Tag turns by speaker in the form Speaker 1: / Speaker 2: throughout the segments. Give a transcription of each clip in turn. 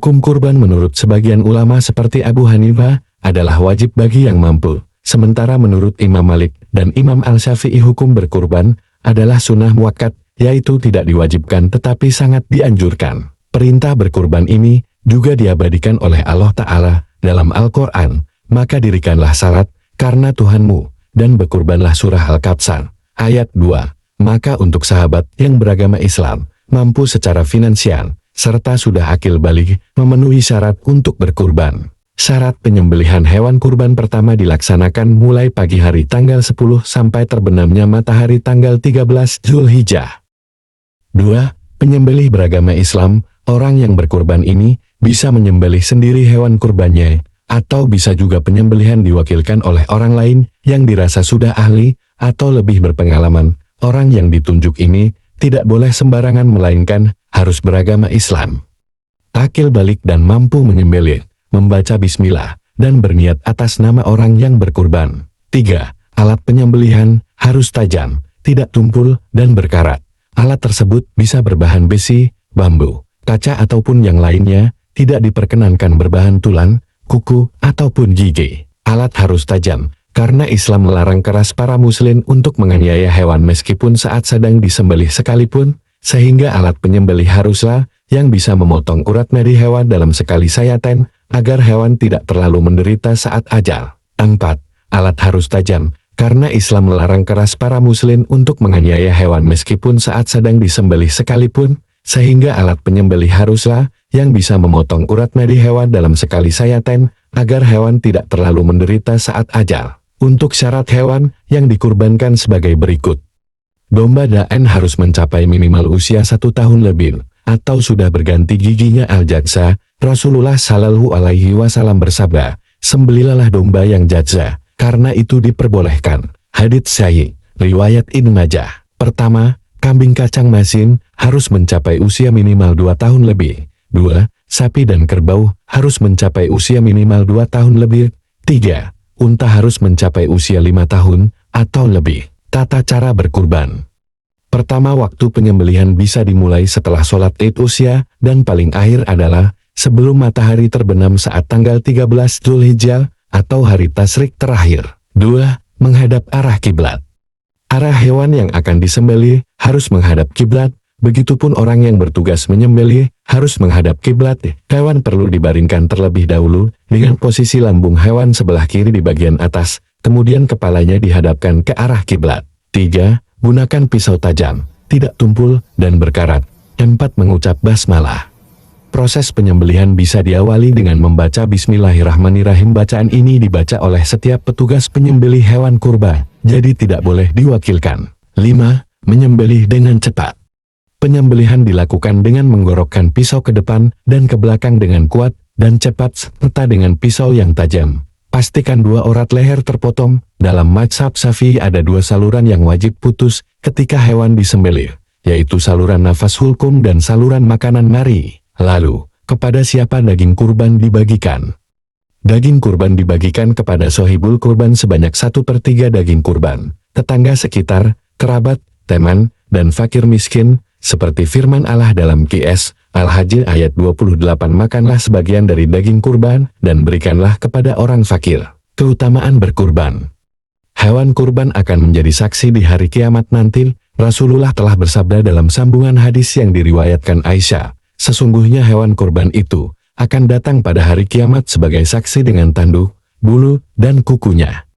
Speaker 1: Hukum kurban menurut sebagian ulama seperti Abu Hanifah adalah wajib bagi yang mampu. Sementara menurut Imam Malik dan Imam Al-Syafi'i hukum berkurban adalah sunnah muakkad, yaitu tidak diwajibkan tetapi sangat dianjurkan. Perintah berkurban ini juga diabadikan oleh Allah Ta'ala dalam Al-Quran. Maka dirikanlah syarat karena Tuhanmu dan berkurbanlah surah Al-Kapsar ayat 2. Maka untuk sahabat yang beragama Islam mampu secara finansial serta sudah akil baligh memenuhi syarat untuk berkurban. Syarat penyembelihan hewan kurban pertama dilaksanakan mulai pagi hari tanggal 10 sampai terbenamnya matahari tanggal 13 Zulhijjah. 2. Penyembelih beragama Islam, orang yang berkurban ini bisa menyembelih sendiri hewan kurbannya, atau bisa juga penyembelihan diwakilkan oleh orang lain yang dirasa sudah ahli atau lebih berpengalaman. Orang yang ditunjuk ini tidak boleh sembarangan melainkan harus beragama Islam. Akil balik dan mampu menyembelih, membaca bismillah, dan berniat atas nama orang yang berkurban. 3. Alat penyembelihan harus tajam, tidak tumpul, dan berkarat. Alat tersebut bisa berbahan besi, bambu, kaca ataupun yang lainnya, tidak diperkenankan berbahan tulang, kuku, ataupun gigi. Alat harus tajam, karena Islam melarang keras para muslim untuk menganiaya hewan meskipun saat sedang disembelih sekalipun, sehingga alat penyembelih haruslah yang bisa memotong urat nadi hewan dalam sekali sayatan, agar hewan tidak terlalu menderita saat ajal. 4. Alat harus tajam, karena Islam melarang keras para muslim untuk menganiaya hewan meskipun saat sedang disembelih sekalipun, sehingga alat penyembelih haruslah yang bisa memotong urat nadi hewan dalam sekali sayatan, agar hewan tidak terlalu menderita saat ajal. Untuk syarat hewan yang dikurbankan sebagai berikut. Domba da'an harus mencapai minimal usia 1 tahun lebih, atau sudah berganti giginya. Al-Jadza, Rasulullah Shallallahu Alaihi Wasallam bersabda, sembelihlah domba yang jadza, karena itu diperbolehkan. Hadits Sahih, riwayat Ibnu Majah. Pertama, kambing kacang masin harus mencapai usia minimal 2 tahun lebih. 2. Sapi dan kerbau harus mencapai usia minimal 2 tahun lebih. 3. Unta harus mencapai usia 5 tahun atau lebih. Tata cara berkurban. Pertama, waktu penyembelihan bisa dimulai setelah sholat Id usia, dan paling akhir adalah sebelum matahari terbenam saat tanggal 13 Zulhijjah atau hari tasyrik terakhir. 2. Menghadap arah kiblat. Arah hewan yang akan disembelih harus menghadap kiblat, begitupun orang yang bertugas menyembelih harus menghadap kiblat. Hewan perlu dibaringkan terlebih dahulu dengan posisi lambung hewan sebelah kiri di bagian atas, kemudian kepalanya dihadapkan ke arah kiblat. 3. Gunakan pisau tajam, tidak tumpul, dan berkarat. 4. Mengucap basmalah. Proses penyembelihan bisa diawali dengan membaca Bismillahirrahmanirrahim. Bacaan ini dibaca oleh setiap petugas penyembelih hewan kurban, jadi tidak boleh diwakilkan. 5. Menyembelih dengan cepat. Penyembelihan dilakukan dengan menggorokkan pisau ke depan dan ke belakang dengan kuat dan cepat serta dengan pisau yang tajam. Pastikan 2 urat leher terpotong. Dalam mazhab Syafi'i ada 2 saluran yang wajib putus ketika hewan disembelih, yaitu saluran nafas hulkum dan saluran makanan mari. Lalu, kepada siapa daging kurban dibagikan? Daging kurban dibagikan kepada sohibul kurban sebanyak 1/3 daging kurban, tetangga sekitar, kerabat, teman, dan fakir miskin, seperti firman Allah dalam Qs Al-Hajj ayat 28. Makanlah sebagian dari daging kurban, dan berikanlah kepada orang fakir. Keutamaan berkurban. Hewan kurban akan menjadi saksi di hari kiamat nanti. Rasulullah telah bersabda dalam sambungan hadis yang diriwayatkan Aisyah, sesungguhnya hewan kurban itu akan datang pada hari kiamat sebagai saksi dengan tanduk, bulu, dan kukunya.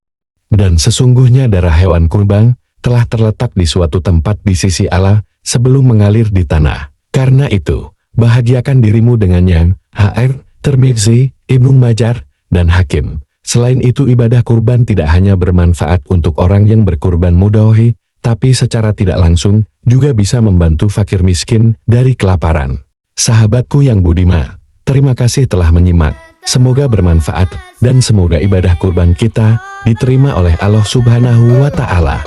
Speaker 1: Dan sesungguhnya darah hewan kurban telah terletak di suatu tempat di sisi Allah sebelum mengalir di tanah. Karena itu, bahagiakan dirimu dengannya. Hr. Tirmidzi, Ibnu Majah, dan Hakim. Selain itu, ibadah kurban tidak hanya bermanfaat untuk orang yang berkurban mudhahi, tapi secara tidak langsung juga bisa membantu fakir miskin dari kelaparan. Sahabatku yang budiman, terima kasih telah menyimak. Semoga bermanfaat dan semoga ibadah kurban kita diterima oleh Allah Subhanahu wa Ta'ala.